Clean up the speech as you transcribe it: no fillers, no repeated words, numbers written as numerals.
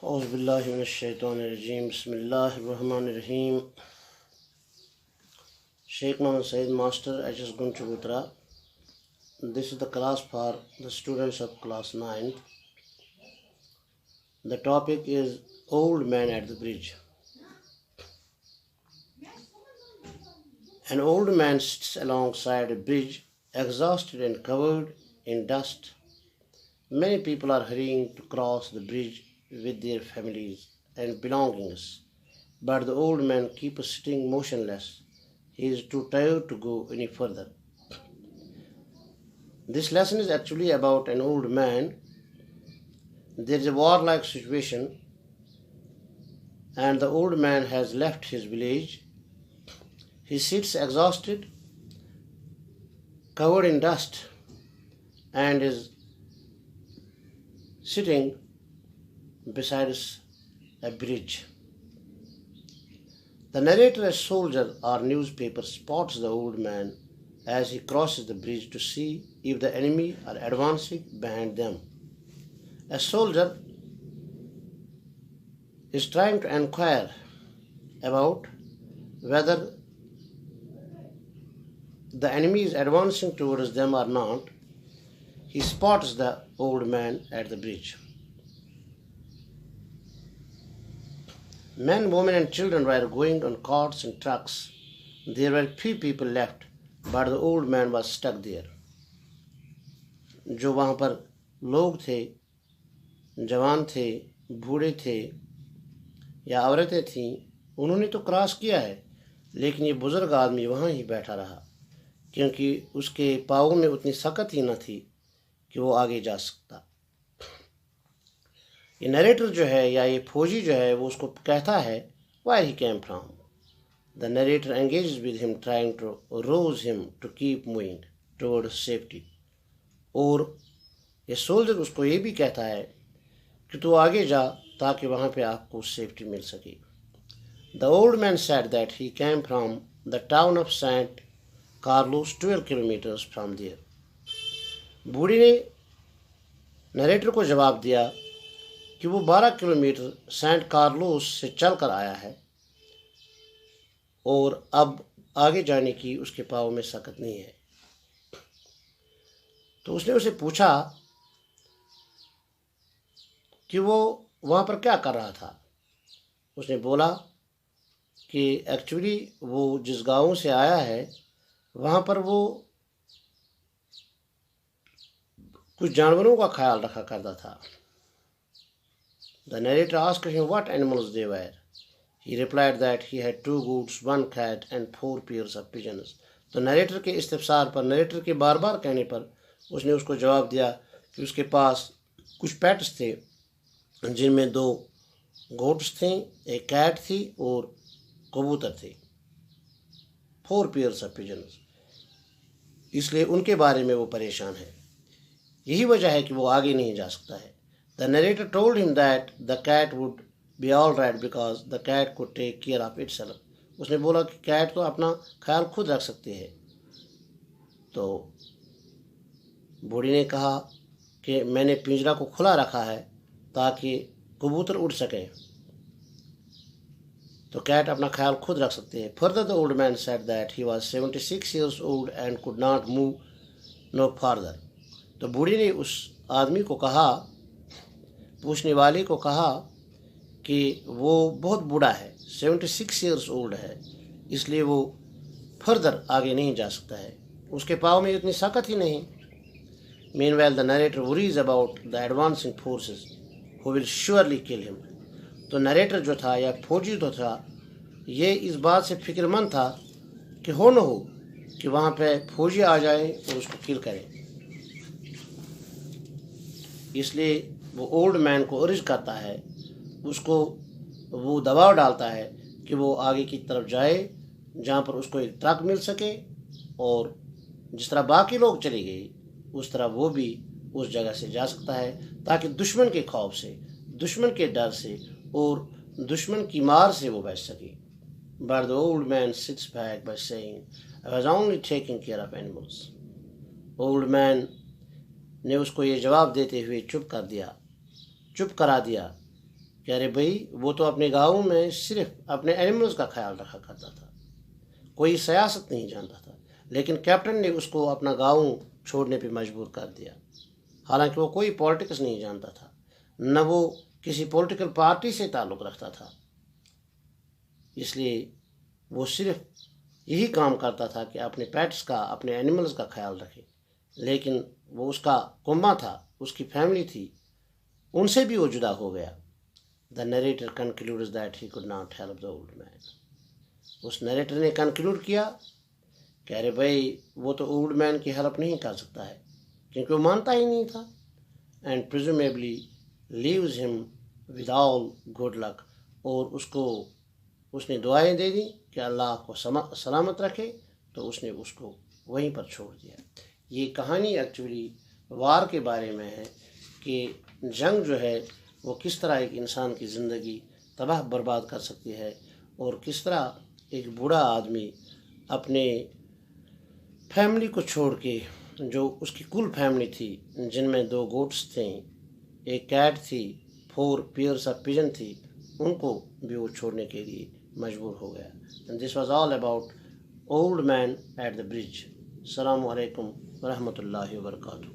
औज़ुबिल्लाहि मिनश्शैतानिर्रजीम बिस्मिल्लाहिर्रहमानिर्रहीम। Sheikh Mohammed Said, Master, HS Gunchabutra. This is the class for the students of class 9th. The topic is Old Man at the Bridge. An old man sits alongside a bridge, exhausted and covered in dust. Many people are hurrying to cross the bridge with their families and belongings, but the old man keeps sitting motionless. He is too tired to go any further. This lesson is actually about an old man. There is a warlike situation, and the old man has left his village. He sits exhausted, covered in dust, and is sitting beside a bridge. The narrator, a soldier or newspaper, spots the old man as he crosses the bridge to see if the enemy are advancing behind them. A soldier is trying to inquire about whether the enemy is advancing towards them or not. He spots the old man at the bridge. Men, women and children were going on carts and trucks. There were few people left, but the old man was stuck there. जो वहाँ पर लोग थे, जवान थे, बूढ़े थे या औरतें थीं, उन्होंने तो क्रॉस किया है, लेकिन ये बुजुर्ग आदमी वहाँ ही बैठा रहा, क्योंकि उसके पाँव में उतनी सकत ही न थी कि वो आगे जा सकता। ये नरेटर जो है या ये फौजी जो है वो उसको कहता है where he came from. The narrator engages with him, trying to rouse him to keep moving toward safety. और ये सोल्जर उसको ये भी कहता है कि तू आगे जा ताकि वहाँ पे आपको सेफ्टी मिल सके। The old man said that he came from the town of St. Carlos, 12 kilometers from there. बूढ़ी ने नरेटर को जवाब दिया कि वो 12 किलोमीटर सेंट कार्लोस से चल कर आया है और अब आगे जाने की उसके पाँव में सकत नहीं है। तो उसने उसे पूछा कि वो वहाँ पर क्या कर रहा था। उसने बोला कि एक्चुअली वो जिस गांव से आया है वहाँ पर वो कुछ जानवरों का ख्याल रखा करता था। The narrator asked him what animals they were. He replied that he had 2 goats, 1 cat and 4 pairs of pigeons. तो नरेटर के इस्तिफसार पर, नरेटर के बार बार कहने पर उसने उसको जवाब दिया कि उसके पास कुछ पेट्स थे, जिनमें 2 गोट्स थे, एक कैट थी और कबूतर थे, 4 pairs of pigeons। इसलिए उनके बारे में वो परेशान है। यही वजह है कि वो आगे नहीं जा सकता है। The narrator told him that the cat would be all right because the cat could take care of itself. उसने बोला कि कैट तो अपना ख्याल खुद रख सकती है। तो बूढ़ी ने कहा कि मैंने पिंजरा को खुला रखा है ताकि कबूतर उड़ सके, तो कैट अपना ख्याल खुद रख सकती है। Further, the old man said that he was 76 years old and could not move no farther. तो बूढ़ी ने उस आदमी को कहा, पूछने वाले को कहा कि वो बहुत बूढ़ा है, 76 ईयर्स ओल्ड है, इसलिए वो फर्दर आगे नहीं जा सकता है, उसके पाँव में इतनी ताकत ही नहीं। Meanwhile, the narrator worries about the advancing forces who will surely kill him. तो नरेटर जो था या फौजी तो था, ये इस बात से फिक्रमंद था कि हो न हो कि वहाँ पे फौजी आ जाए और उसको किल करें। इसलिए वो ओल्ड मैन को अर्ज करता है, उसको वो दबाव डालता है कि वो आगे की तरफ जाए जहाँ पर उसको एक ट्रक मिल सके, और जिस तरह बाकी लोग चले गए उस तरह वो भी उस जगह से जा सकता है, ताकि दुश्मन के खौफ से, दुश्मन के डर से और दुश्मन की मार से वो बच सके। But the old man sits back by saying, I was only taking care of animals. Old man ने उसको ये जवाब देते हुए चुप करा दिया कि अरे भाई वो तो अपने गाँव में सिर्फ अपने एनिमल्स का ख्याल रखा करता था, कोई सियासत नहीं जानता था, लेकिन कैप्टन ने उसको अपना गाँव छोड़ने पे मजबूर कर दिया। हालांकि वो कोई पॉलिटिक्स नहीं जानता था, न वो किसी पॉलिटिकल पार्टी से ताल्लुक़ रखता था, इसलिए वो सिर्फ यही काम करता था कि अपने पेट्स का, अपने एनिमल्स का ख्याल रखे। लेकिन वो उसका कुम्मा था, उसकी फैमिली थी, उनसे भी वो जुदा हो गया। The narrator concludes that he could not help the old man. उस नरेटर ने कंक्लूड किया कि अरे भाई वो तो ओल्ड मैन की हेल्प नहीं कर सकता है, क्योंकि वो मानता ही नहीं था। And presumably leaves him with all good luck. और उसने दुआएं दे दी कि अल्लाह को सलामत रखे, तो उसने उसको वहीं पर छोड़ दिया। ये कहानी एक्चुअली वार के बारे में है कि जंग जो है वो किस तरह एक इंसान की ज़िंदगी तबाह बर्बाद कर सकती है, और किस तरह एक बूढ़ा आदमी अपने फैमिली को छोड़ के, जो उसकी कुल फैमिली थी, जिनमें 2 गोट्स थे, एक कैट थी, 4 पेयर्स ऑफ पिजन थी, उनको भी वो छोड़ने के लिए मजबूर हो गया। And this was all about old man at the bridge. अस्सलामु अलैकुम व रहमतुल्लाहि व बरकातुहू।